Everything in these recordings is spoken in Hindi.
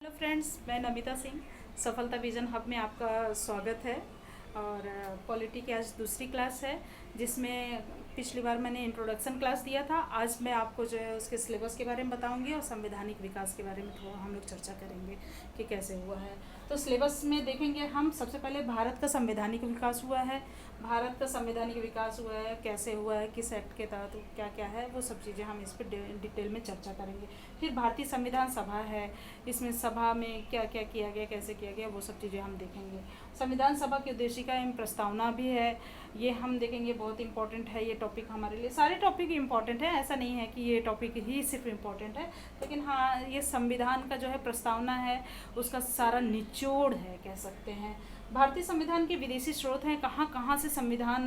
हेलो फ्रेंड्स, मैं नमिता सिंह। सफलता विजन हब में आपका स्वागत है। और पॉलिटी की आज दूसरी क्लास है, जिसमें पिछली बार मैंने इंट्रोडक्शन क्लास दिया था। आज मैं आपको जो है उसके सिलेबस के बारे में बताऊंगी और संवैधानिक विकास के बारे में थोड़ा हम लोग चर्चा करेंगे कि कैसे हुआ है। तो सिलेबस में देखेंगे हम सबसे पहले भारत का संवैधानिक विकास हुआ है। भारत का संवैधानिक विकास हुआ है, कैसे हुआ है, किस एक्ट के तहत क्या क्या है, वो सब चीज़ें हम इस पर डिटेल में चर्चा करेंगे। फिर भारतीय संविधान सभा है, इसमें सभा में क्या क्या किया गया, कैसे किया गया, वो सब चीज़ें हम देखेंगे। संविधान सभा की उद्देशिका एवं प्रस्तावना भी है, ये हम देखेंगे। बहुत इंपॉर्टेंट है ये टॉपिक हमारे लिए। सारे टॉपिक इंपॉर्टेंट है, ऐसा नहीं है कि ये टॉपिक ही सिर्फ इम्पॉर्टेंट है, लेकिन हाँ, ये संविधान का जो है प्रस्तावना है, उसका सारा निचोड़ है कह सकते हैं। भारतीय संविधान के विदेशी स्रोत हैं, कहाँ कहाँ से संविधान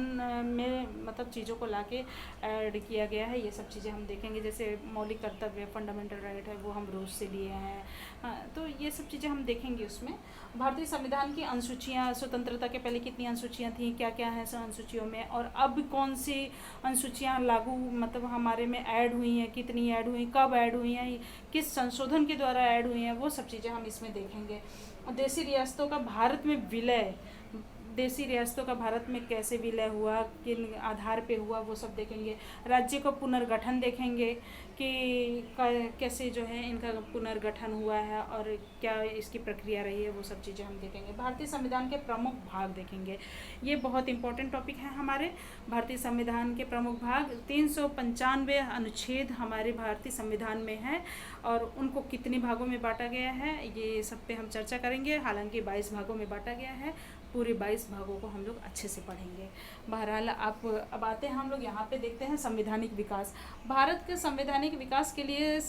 में मतलब चीज़ों को लाके ऐड किया गया है, ये सब चीज़ें हम देखेंगे। जैसे मौलिक कर्तव्य, फंडामेंटल राइट है, वो हम रूस से लिए हैं। तो ये सब चीज़ें हम देखेंगे उसमें। भारतीय संविधान की अनुसूचियाँ, स्वतंत्रता के पहले कितनी अनुसूचियाँ थीं, क्या क्या हैं अनुसूचियों में, और अब कौन सी अनुसूचियाँ लागू मतलब हमारे में ऐड हुई हैं, कितनी ऐड हुई, कब ऐड हुई हैं, किस संशोधन के द्वारा ऐड हुई हैं, वो सब चीज़ें हम इसमें देखेंगे। देशी रियासतों का भारत में विलय, देशी रियासतों का भारत में कैसे विलय हुआ, किन आधार पे हुआ, वो सब देखेंगे। राज्य का पुनर्गठन देखेंगे कि कैसे जो है इनका पुनर्गठन हुआ है और क्या इसकी प्रक्रिया रही है, वो सब चीज़ें हम देखेंगे। भारतीय संविधान के प्रमुख भाग देखेंगे, ये बहुत इंपॉर्टेंट टॉपिक है हमारे। भारतीय संविधान के प्रमुख भाग 395 अनुच्छेद हमारे भारतीय संविधान में है, और उनको कितने भागों में बांटा गया है, ये सब पे हम चर्चा करेंगे। हालांकि 22 भागों में बांटा गया है, पूरे 22 भागों को हम लोग अच्छे से पढ़ेंगे। बहरहाल अब आते हैं हम लोग यहाँ पे देखते हैं संवैधानिक विकास। भारत के संवैधानिक विकास के लिए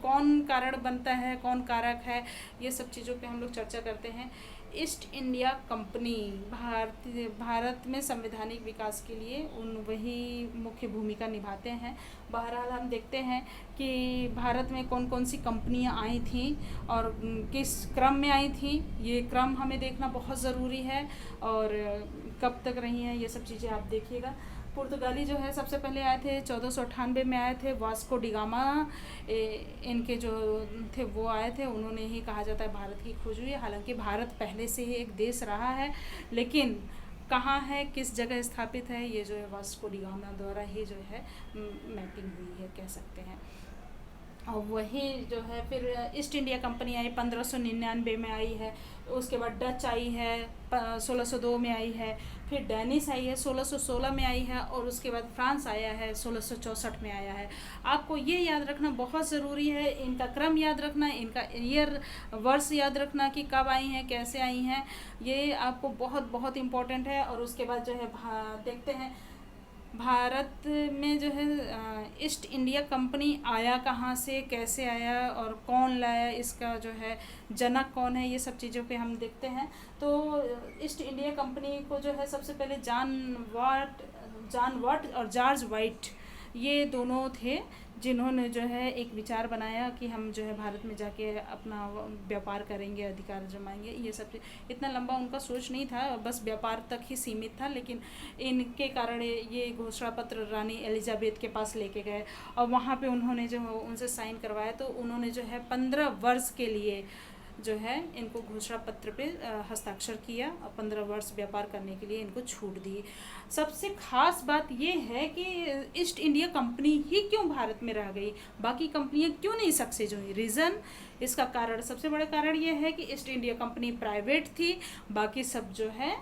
कौन कारण बनता है, कौन कारक है, ये सब चीज़ों पे हम लोग चर्चा करते हैं। ईस्ट इंडिया कंपनी भारत में संवैधानिक विकास के लिए वही मुख्य भूमिका निभाते हैं। बहरहाल हम देखते हैं कि भारत में कौन कौन सी कंपनियां आई थीं और किस क्रम में आई थीं, ये क्रम हमें देखना बहुत ज़रूरी है, और कब तक रही हैं, ये सब चीज़ें आप देखिएगा। पुर्तगाली जो है सबसे पहले आए थे, 1498 में आए थे। वास्को डी गामा इनके जो थे वो आए थे, उन्होंने ही कहा जाता है भारत की खोज हुई है। हालांकि भारत पहले से ही एक देश रहा है, लेकिन कहाँ है, किस जगह स्थापित है, ये जो है वास्को डी गामा द्वारा ही जो है मैपिंग हुई है कह सकते हैं। और वही जो है फिर ईस्ट इंडिया कंपनी आई, 1599 में आई है। उसके बाद डच आई है, 1602 में आई है। फिर डेनिस आई है, 1616 में आई है। और उसके बाद फ्रांस आया है, 1664 में आया है। आपको ये याद रखना बहुत ज़रूरी है, इनका क्रम याद रखना, इनका ईयर वर्ष याद रखना कि कब आई हैं, कैसे आई हैं, ये आपको बहुत बहुत इम्पोर्टेंट है। और उसके बाद जो है देखते हैं भारत में जो है ईस्ट इंडिया कंपनी आया कहाँ से, कैसे आया और कौन लाया, इसका जो है जनक कौन है, ये सब चीज़ों पे हम देखते हैं। तो ईस्ट इंडिया कंपनी को जो है सबसे पहले जॉन वॉट और जॉर्ज वाइट, ये दोनों थे जिन्होंने जो है एक विचार बनाया कि हम जो है भारत में जाके अपना व्यापार करेंगे, अधिकार जमाएंगे। ये सब इतना लंबा उनका सोच नहीं था, बस व्यापार तक ही सीमित था। लेकिन इनके कारण ये घोषणा पत्र रानी एलिजाबेथ के पास लेके गए, और वहाँ पे उन्होंने जो उनसे साइन करवाया, तो उन्होंने जो है 15 वर्ष के लिए जो है इनको घोषणा पत्र पे हस्ताक्षर किया, और 15 वर्ष व्यापार करने के लिए इनको छूट दी। सबसे खास बात ये है कि ईस्ट इंडिया कंपनी ही क्यों भारत में रह गई, बाकी कंपनियां क्यों नहीं सक्सेस हुई। रीज़न, इसका कारण, सबसे बड़ा कारण ये है कि ईस्ट इंडिया कंपनी प्राइवेट थी, बाकी सब जो है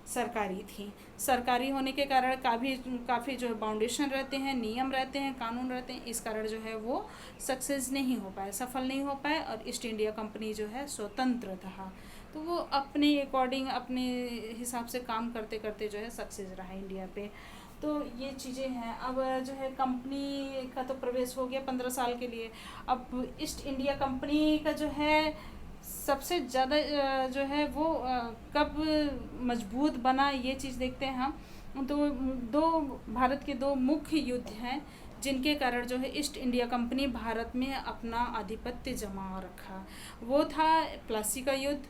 सरकारी थी। सरकारी होने के कारण काफ़ी जो है बाउंडेशन रहते हैं, नियम रहते हैं, कानून रहते हैं, इस कारण जो है वो सक्सेस नहीं हो पाए, सफल नहीं हो पाए। और ईस्ट इंडिया कंपनी जो है स्वतंत्र था, तो वो अपने अकॉर्डिंग, अपने हिसाब से काम करते करते जो है सक्सेस रहा इंडिया पे। तो ये चीज़ें हैं। अब जो है कंपनी का तो प्रवेश हो गया 15 साल के लिए। अब ईस्ट इंडिया कंपनी का जो है सबसे ज़्यादा जो है वो कब मजबूत बना, ये चीज़ देखते हैं हम। तो भारत के दो मुख्य युद्ध हैं जिनके कारण जो है ईस्ट इंडिया कंपनी भारत में अपना आधिपत्य जमा रखा। वो था प्लासी का युद्ध,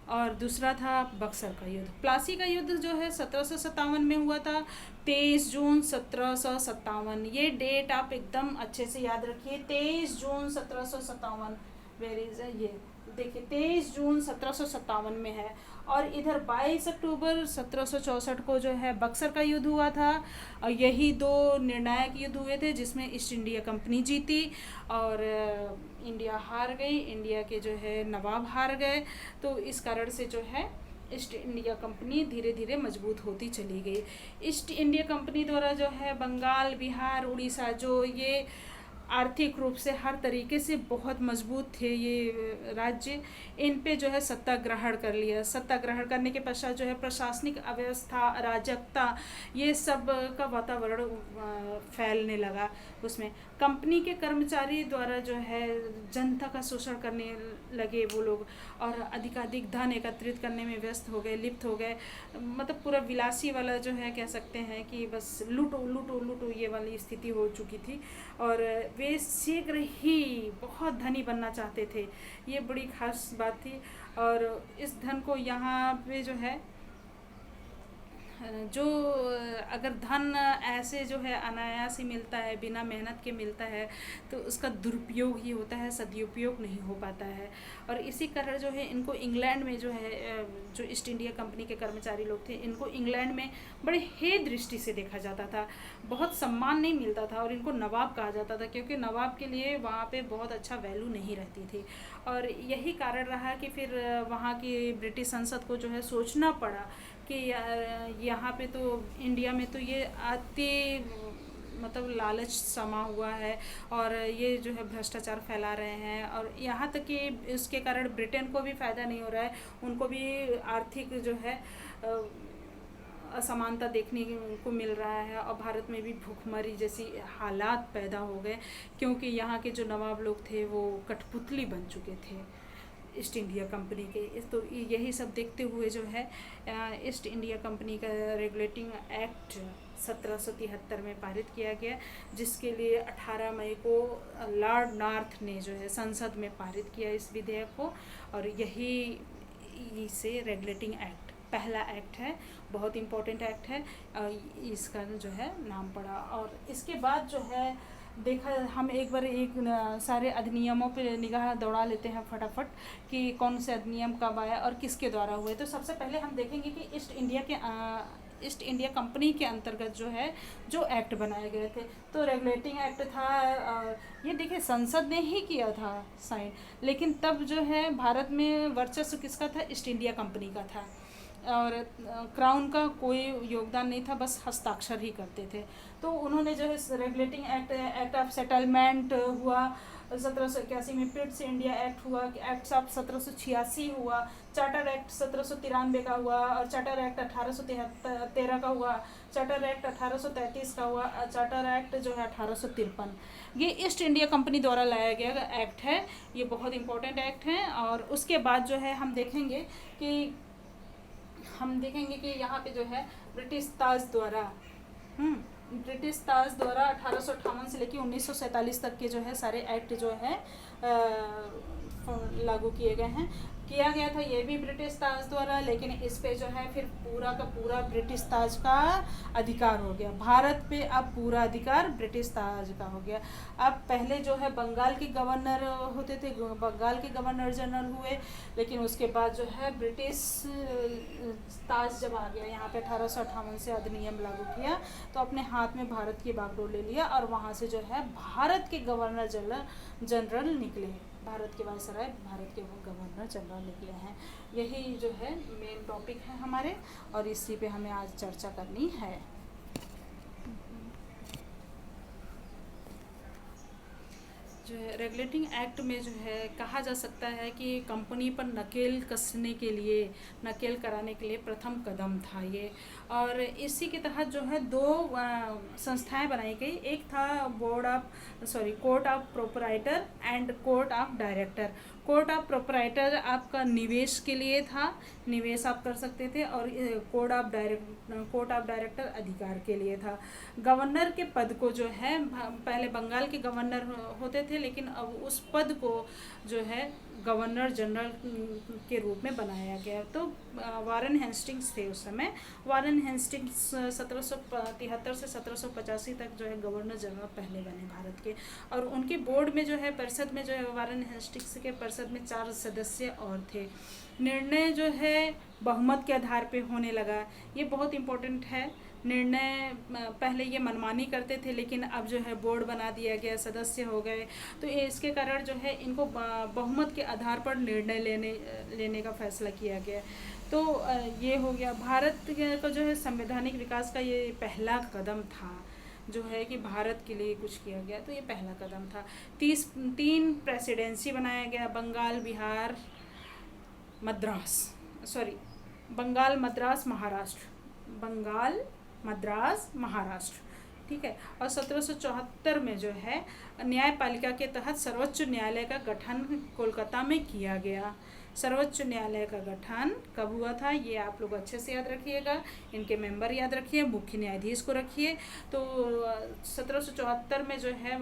और दूसरा था बक्सर का युद्ध। प्लासी का युद्ध जो है 1757 में हुआ था, 23 जून 1757। ये डेट आप एकदम अच्छे से याद रखिए, 23 जून 1757। वेर इज ये देखिए 23 जून 1757 में है। और इधर 22 अक्टूबर 1764 को जो है बक्सर का युद्ध हुआ था, और यही दो निर्णायक युद्ध हुए थे जिसमें ईस्ट इंडिया कंपनी जीती और इंडिया हार गई, इंडिया के जो है नवाब हार गए। तो इस कारण से जो है ईस्ट इंडिया कंपनी धीरे धीरे मजबूत होती चली गई। ईस्ट इंडिया कंपनी द्वारा जो है बंगाल, बिहार, उड़ीसा जो ये आर्थिक रूप से हर तरीके से बहुत मजबूत थे ये राज्य, इन पे जो है सत्ता ग्रहण कर लिया। सत्ता ग्रहण करने के पश्चात जो है प्रशासनिक अव्यवस्था, अराजकता, ये सब का वातावरण फैलने लगा। उसमें कंपनी के कर्मचारी द्वारा जो है जनता का शोषण करने लगे वो लोग, और अधिकाधिक धन एकत्रित करने में व्यस्त हो गए, लिप्त हो गए। मतलब पूरा विलासी वाला जो है कह सकते हैं कि बस लूटो लूटो लूटो ये वाली स्थिति हो चुकी थी, और वे शीघ्र ही बहुत धनी बनना चाहते थे। ये बड़ी खास बात थी। और इस धन को यहाँ पे जो है जो अगर धन ऐसे जो है अनायास ही मिलता है, बिना मेहनत के मिलता है, तो उसका दुरुपयोग ही होता है, सदुपयोग नहीं हो पाता है। और इसी कारण जो है इनको इंग्लैंड में जो है जो ईस्ट इंडिया कंपनी के कर्मचारी लोग थे, इनको इंग्लैंड में बड़े हे दृष्टि से देखा जाता था, बहुत सम्मान नहीं मिलता था, और इनको नवाब कहा जाता था क्योंकि नवाब के लिए वहाँ पे बहुत अच्छा वैल्यू नहीं रहती थी। और यही कारण रहा कि फिर वहाँ की ब्रिटिश संसद को जो है सोचना पड़ा कि यहाँ पे तो इंडिया में तो ये अति मतलब लालच समा हुआ है, और ये जो है भ्रष्टाचार फैला रहे हैं, और यहाँ तक कि इसके कारण ब्रिटेन को भी फ़ायदा नहीं हो रहा है, उनको भी आर्थिक जो है असमानता देखने को मिल रहा है, और भारत में भी भूखमरी जैसी हालात पैदा हो गए क्योंकि यहाँ के जो नवाब लोग थे वो कठपुतली बन चुके थे ईस्ट इंडिया कंपनी के। तो यही सब देखते हुए जो है ईस्ट इंडिया कंपनी का रेगुलेटिंग एक्ट 1773 में पारित किया गया, जिसके लिए 18 मई को लॉर्ड नॉर्थ ने जो है संसद में पारित किया इस विधेयक को। और यही से रेगुलेटिंग एक्ट पहला एक्ट है, बहुत इम्पोर्टेंट एक्ट है, इसका जो है नाम पड़ा। और इसके बाद जो है देखा हम एक बार सारे अधिनियमों पे निगाह दौड़ा लेते हैं फटाफट कि कौन से अधिनियम कब आया और किसके द्वारा हुए। तो सबसे पहले हम देखेंगे कि ईस्ट इंडिया कंपनी के अंतर्गत जो है जो एक्ट बनाए गए थे। तो रेगुलेटिंग एक्ट था, ये देखिए संसद ने ही किया था साइन, लेकिन तब जो है भारत में वर्चस्व किसका था? ईस्ट इंडिया कंपनी का था, और क्राउन का कोई योगदान नहीं था, बस हस्ताक्षर ही करते थे। तो उन्होंने जो है रेगुलेटिंग एक्ट ऑफ सेटलमेंट हुआ 1781 में, पिट्स इंडिया एक्ट हुआ, एक्ट्स ऑफ 1786 हुआ, चार्टर एक्ट 1793 का हुआ, और चार्टर एक्ट 1813 का हुआ, चार्टर एक्ट 1833 का हुआ, चार्टर एक्ट जो है 1853। ये ईस्ट इंडिया कंपनी द्वारा लाया गया एक्ट है, ये बहुत इंपॉर्टेंट एक्ट है। और उसके बाद जो है हम देखेंगे कि यहाँ पे जो है ब्रिटिश ताज द्वारा 1858 से लेकर 1947 तक के जो है सारे एक्ट जो है लागू किए गए हैं। किया गया था ये भी ब्रिटिश ताज द्वारा, लेकिन इस पे जो है फिर पूरा का पूरा ब्रिटिश ताज का अधिकार हो गया। भारत पे अब पूरा अधिकार ब्रिटिश ताज का हो गया। अब पहले जो है बंगाल के गवर्नर होते थे, बंगाल के गवर्नर जनरल हुए, लेकिन उसके बाद जो है ब्रिटिश ताज जब आ गया यहाँ पे 1858 से अधिनियम लागू किया, तो अपने हाथ में भारत की बागडोर ले लिया, और वहाँ से जो है भारत के गवर्नर जनरल निकले, भारत के वायसराय भारत के गवर्नर जनरल निकले हैं। यही जो है मेन टॉपिक है हमारे, और इसी पे हमें आज चर्चा करनी है। जो है रेगुलेटिंग एक्ट में जो है कहा जा सकता है कि कंपनी पर नकेल कसने के लिए, नकेल कराने के लिए प्रथम कदम था ये। और इसी के तहत जो है दो संस्थाएं बनाई गई, एक था court of proprietor and court of director. Court of proprietor आपका निवेश के लिए था, निवेश आप कर सकते थे, और कोर्ट ऑफ डायरेक्टर अधिकार के लिए था। गवर्नर के पद को जो है पहले बंगाल के गवर्नर होते थे, थे, लेकिन अब उस पद को जो है गवर्नर जनरल के रूप में बनाया गया। तो वारेन हेस्टिंग्स थे उस समय। वारेन हेस्टिंग्स 1773 से 1785 तक जो है गवर्नर जनरल पहले बने भारत के। और उनके बोर्ड में जो है, परिषद में जो है, वारेन हेस्टिंग्स के परिषद में 4 सदस्य और थे। निर्णय जो है बहुमत के आधार पे होने लगा, ये बहुत इम्पोर्टेंट है। निर्णय पहले ये मनमानी करते थे, लेकिन अब जो है बोर्ड बना दिया गया, सदस्य हो गए, तो इसके कारण जो है इनको बहुमत के आधार पर निर्णय लेने का फैसला किया गया। तो ये हो गया भारत का जो है संवैधानिक विकास का ये पहला कदम था, जो है कि भारत के लिए कुछ किया गया, तो ये पहला कदम था। 3 प्रेसिडेंसी बनाया गया, बंगाल, बिहार, बंगाल, मद्रास, महाराष्ट्र, ठीक है। और 1774 में जो है न्यायपालिका के तहत सर्वोच्च न्यायालय का गठन कोलकाता में किया गया। सर्वोच्च न्यायालय का गठन कब हुआ था, ये आप लोग अच्छे से याद रखिएगा। इनके मेंबर याद रखिए, मुख्य न्यायाधीश को रखिए। तो 1774 में जो है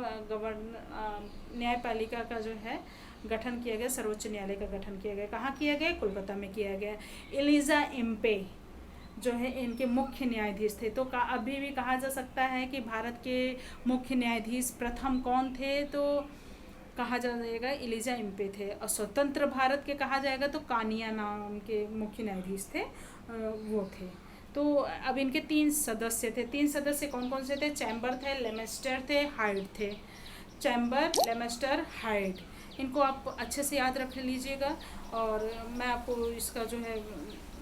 न्यायपालिका का जो है गठन किया गया, सर्वोच्च न्यायालय का गठन किया गया। कहाँ किया गया? कोलकाता में किया गया। एलिजा इम्पे जो है इनके मुख्य न्यायाधीश थे। तो अभी भी कहा जा सकता है कि भारत के मुख्य न्यायाधीश प्रथम कौन थे, तो कहा जाएगा एलिजा इम्पे थे। और स्वतंत्र भारत के कहा जाएगा तो कानिया नाम के मुख्य न्यायाधीश थे, वो थे। तो अब इनके 3 सदस्य थे। 3 सदस्य कौन कौन से थे? चैम्बर थे, लेमेस्टर थे, हाइड थे। चैम्बर, लेमेस्टर, हाइड, इनको आप अच्छे से याद रख लीजिएगा। और मैं आपको इसका जो है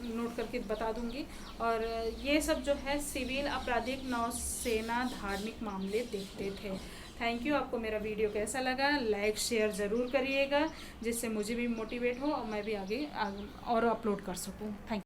नोट करके बता दूंगी। और ये सब जो है सिविल, आपराधिक, नौसेना, धार्मिक मामले देखते थे। Thank you. आपको मेरा वीडियो कैसा लगा? लाइक शेयर ज़रूर करिएगा, जिससे मुझे भी मोटिवेट हो और मैं भी आगे और अपलोड कर सकूं। Thank you.